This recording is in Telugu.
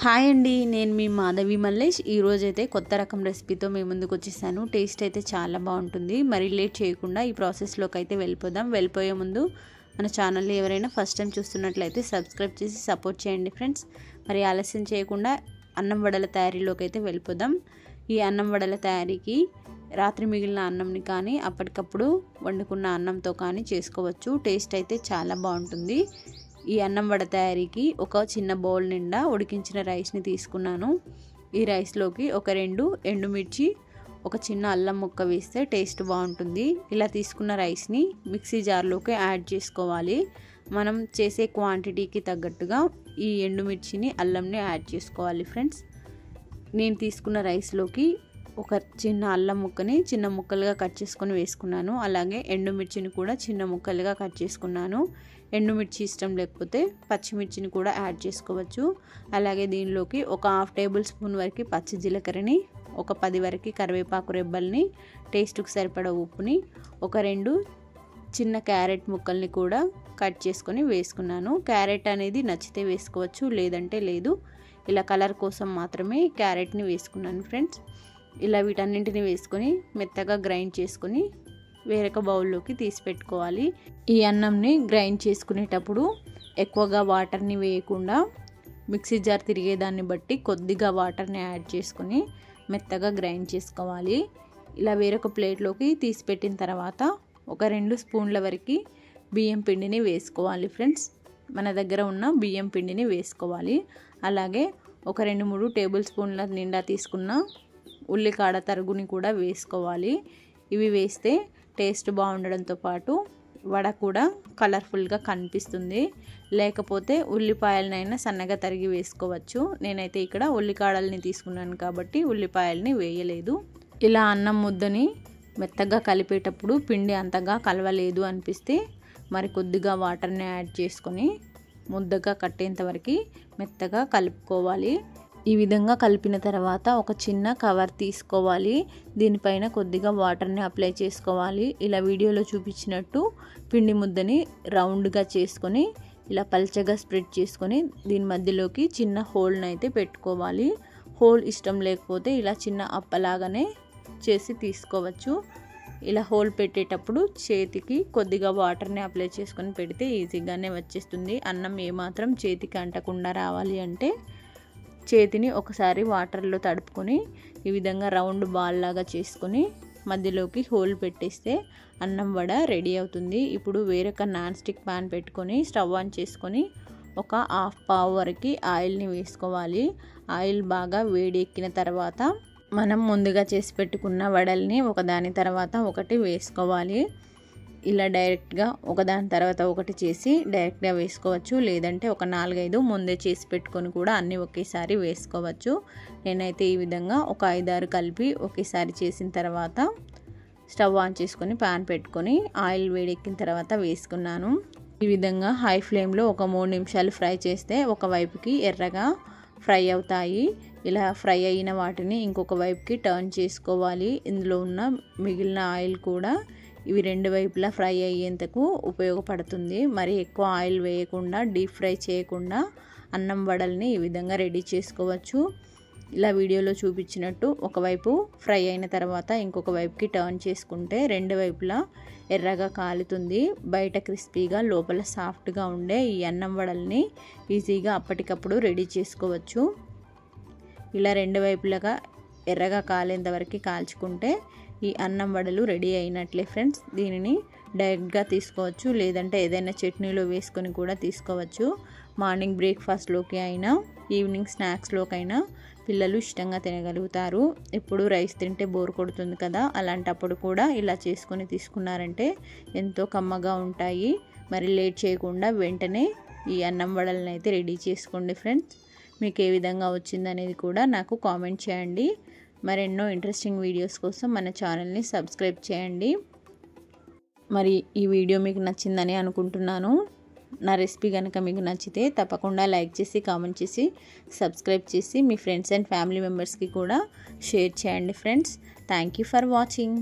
హాయ్ అండి, నేను మీ మాధవి మల్లేష్. ఈరోజైతే కొత్త రకం రెసిపీతో మీ ముందుకు వచ్చేసాను. టేస్ట్ అయితే చాలా బాగుంటుంది. మరి లేట్ చేయకుండా ఈ ప్రాసెస్లోకి అయితే వెళ్ళిపోదాం. వెళ్ళిపోయే ముందు మన ఛానల్ని ఎవరైనా ఫస్ట్ టైం చూస్తున్నట్లయితే సబ్స్క్రైబ్ చేసి సపోర్ట్ చేయండి ఫ్రెండ్స్. మరి ఆలస్యం చేయకుండా అన్నం వడల తయారీలోకి అయితే వెళ్ళిపోదాం. ఈ అన్నం వడల తయారీకి రాత్రి మిగిలిన అన్నంని కానీ అప్పటికప్పుడు వండుకున్న అన్నంతో కానీ చేసుకోవచ్చు. టేస్ట్ అయితే చాలా బాగుంటుంది. ఈ అన్నం వడ తయారీకి ఒక చిన్న బౌల్ నిండా ఉడికించిన రైస్ని తీసుకున్నాను. ఈ రైస్లోకి ఒక 2 ఎండుమిర్చి, ఒక చిన్న అల్లం ముక్క వేస్తే టేస్ట్ బాగుంటుంది. ఇలా తీసుకున్న రైస్ని మిక్సీ జార్లోకి యాడ్ చేసుకోవాలి. మనం చేసే క్వాంటిటీకి తగ్గట్టుగా ఈ ఎండుమిర్చిని, అల్లంని యాడ్ చేసుకోవాలి ఫ్రెండ్స్. నేను తీసుకున్న రైస్లోకి ఒక చిన్న అల్లం ముక్కని చిన్న ముక్కలుగా కట్ చేసుకొని వేసుకున్నాను. అలాగే ఎండుమిర్చిని కూడా చిన్న ముక్కలుగా కట్ చేసుకున్నాను. ఎండుమిర్చి ఇష్టం లేకపోతే పచ్చిమిర్చిని కూడా యాడ్ చేసుకోవచ్చు. అలాగే దీనిలోకి ఒక 1/2 టేబుల్ స్పూన్ వరకు పచ్చి జీలకర్రని, ఒక 10 వరకు కరివేపాకు రెబ్బల్ని, టేస్ట్కి సరిపడా ఉప్పుని, ఒక 2 చిన్న క్యారెట్ ముక్కల్ని కూడా కట్ చేసుకొని వేసుకున్నాను. క్యారెట్ అనేది నచ్చితే వేసుకోవచ్చు, లేదంటే లేదు. ఇలా కలర్ కోసం మాత్రమే క్యారెట్ని వేసుకున్నాను ఫ్రెండ్స్. ఇలా వీటన్నింటిని వేసుకొని మెత్తగా గ్రైండ్ చేసుకొని వేరొక బౌల్లోకి తీసి పెట్టుకోవాలి. ఈ అన్నంని గ్రైండ్ చేసుకునేటప్పుడు ఎక్కువగా వాటర్ని వేయకుండా మిక్సీ జార్ తిరిగేదాన్ని బట్టి కొద్దిగా వాటర్ని యాడ్ చేసుకొని మెత్తగా గ్రైండ్ చేసుకోవాలి. ఇలా వేరొక ప్లేట్లోకి తీసి పెట్టిన తర్వాత ఒక 2 స్పూన్ల వరకు బియ్యం పిండిని వేసుకోవాలి ఫ్రెండ్స్. మన దగ్గర ఉన్న బియ్యం పిండిని వేసుకోవాలి. అలాగే ఒక 2-3 టేబుల్ స్పూన్ల నిండా తీసుకున్న ఉల్లికాడ తరుగుని కూడా వేసుకోవాలి. ఇవి వేస్తే టేస్ట్ బాగుండడంతో పాటు వడ కూడా కలర్ఫుల్గా కనిపిస్తుంది. లేకపోతే ఉల్లిపాయలనైనా సన్నగా తరిగి వేసుకోవచ్చు. నేనైతే ఇక్కడ ఉల్లికాడల్ని తీసుకున్నాను కాబట్టి ఉల్లిపాయల్ని వేయలేదు. ఇలా అన్నం ముద్దని మెత్తగా కలిపేటప్పుడు పిండి అంతగా కలవలేదు అనిపిస్తే మరి కొద్దిగా వాటర్ని యాడ్ చేసుకొని ముద్దగా కట్టేంత వరకు మెత్తగా కలుపుకోవాలి. ఈ విధంగా కలిపిన తర్వాత ఒక చిన్న కవర్ తీసుకోవాలి. దీనిపైన కొద్దిగా వాటర్ని అప్లై చేసుకోవాలి. ఇలా వీడియోలో చూపించినట్టు పిండి ముద్దని రౌండ్గా చేసుకొని ఇలా పల్చగా స్ప్రెడ్ చేసుకొని దీని మధ్యలోకి చిన్న హోల్ని అయితే పెట్టుకోవాలి. హోల్ ఇష్టం లేకపోతే ఇలా చిన్న అప్పలాగానే చేసి తీసుకోవచ్చు. ఇలా హోల్ పెట్టేటప్పుడు చేతికి కొద్దిగా వాటర్ని అప్లై చేసుకొని పెడితే ఈజీగానే వచ్చేస్తుంది. అన్నం ఏమాత్రం చేతికి అంటకుండా రావాలి అంటే చేతిని ఒకసారి వాటర్లో తడుపుకొని ఈ విధంగా రౌండ్ బాల్ లాగా చేసుకొని మధ్యలోకి హోల్ పెట్టేస్తే అన్నం వడ రెడీ అవుతుంది. ఇప్పుడు వేరొక నాన్ స్టిక్ ప్యాన్ పెట్టుకొని స్టవ్ ఆన్ చేసుకొని ఒక 1/2 పావు వరకు ఆయిల్ని వేసుకోవాలి. ఆయిల్ బాగా వేడి ఎక్కిన తర్వాత మనం ముందుగా చేసి పెట్టుకున్న వడల్ని ఒకదాని తర్వాత ఒకటి వేసుకోవాలి. ఇలా డైరెక్ట్గా ఒకదాని తర్వాత ఒకటి చేసి డైరెక్ట్గా వేసుకోవచ్చు. లేదంటే ఒక 4-5 ముందే చేసి పెట్టుకొని కూడా అన్నీ ఒకేసారి వేసుకోవచ్చు. నేనైతే ఈ విధంగా ఒక 5-6 కలిపి ఒకేసారి చేసిన తర్వాత స్టవ్ ఆన్ చేసుకొని ప్యాన్ పెట్టుకొని ఆయిల్ వేడెక్కిన తర్వాత వేసుకున్నాను. ఈ విధంగా హై ఫ్లేమ్లో ఒక 3 నిమిషాలు ఫ్రై చేస్తే ఒకవైపుకి ఎర్రగా ఫ్రై అవుతాయి. ఇలా ఫ్రై అయిన వాటిని ఇంకొక వైపుకి టర్న్ చేసుకోవాలి. ఇందులో ఉన్న మిగిలిన ఆయిల్ కూడా ఇవి 2 వైపులా ఫ్రై అయ్యేందుకు ఉపయోగపడుతుంది. మరి ఎక్కువ ఆయిల్ వేయకుండా డీప్ ఫ్రై చేయకుండా అన్నం వడల్ని ఈ విధంగా రెడీ చేసుకోవచ్చు. ఇలా వీడియోలో చూపించినట్టు ఒకవైపు ఫ్రై అయిన తర్వాత ఇంకొక వైపుకి టర్న్ చేసుకుంటే 2 వైపులా ఎర్రగా కాలుతుంది. బయట క్రిస్పీగా లోపల సాఫ్ట్గా ఉండే ఈ అన్నం వడల్ని ఈజీగా అప్పటికప్పుడు రెడీ చేసుకోవచ్చు. ఇలా 2 వైపులుగా ఎర్రగా కాలేంత వరకు కాల్చుకుంటే ఈ అన్నం వడలు రెడీ అయినట్లే ఫ్రెండ్స్. దీనిని డైరెక్ట్గా తీసుకోవచ్చు, లేదంటే ఏదైనా చట్నీలో వేసుకొని కూడా తీసుకోవచ్చు. మార్నింగ్ బ్రేక్ఫాస్ట్లోకి అయినా ఈవినింగ్ స్నాక్స్లోకైనా పిల్లలు ఇష్టంగా తినగలుగుతారు. ఎప్పుడు రైస్ తింటే బోర్ కొడుతుంది కదా, అలాంటప్పుడు కూడా ఇలా చేసుకొని తీసుకున్నారంటే ఎంతో కమ్మగా ఉంటాయి. మరి లేట్ చేయకుండా వెంటనే ఈ అన్నం వడలను అయితే రెడీ చేసుకోండి ఫ్రెండ్స్. మీకు ఏ విధంగా వచ్చిందనేది కూడా నాకు కామెంట్ చేయండి. మరెన్నో ఇంట్రెస్టింగ్ వీడియోస్ కోసం మన ఛానల్ని సబ్స్క్రైబ్ చేయండి. మరి ఈ వీడియో మీకు నచ్చిందని అనుకుంటున్నాను. నా రెసిపీ కనుక మీకు నచ్చితే తప్పకుండా లైక్ చేసి కామెంట్ చేసి సబ్స్క్రైబ్ చేసి మీ ఫ్రెండ్స్ అండ్ ఫ్యామిలీ మెంబర్స్కి కూడా షేర్ చేయండి friends. Thank you for watching.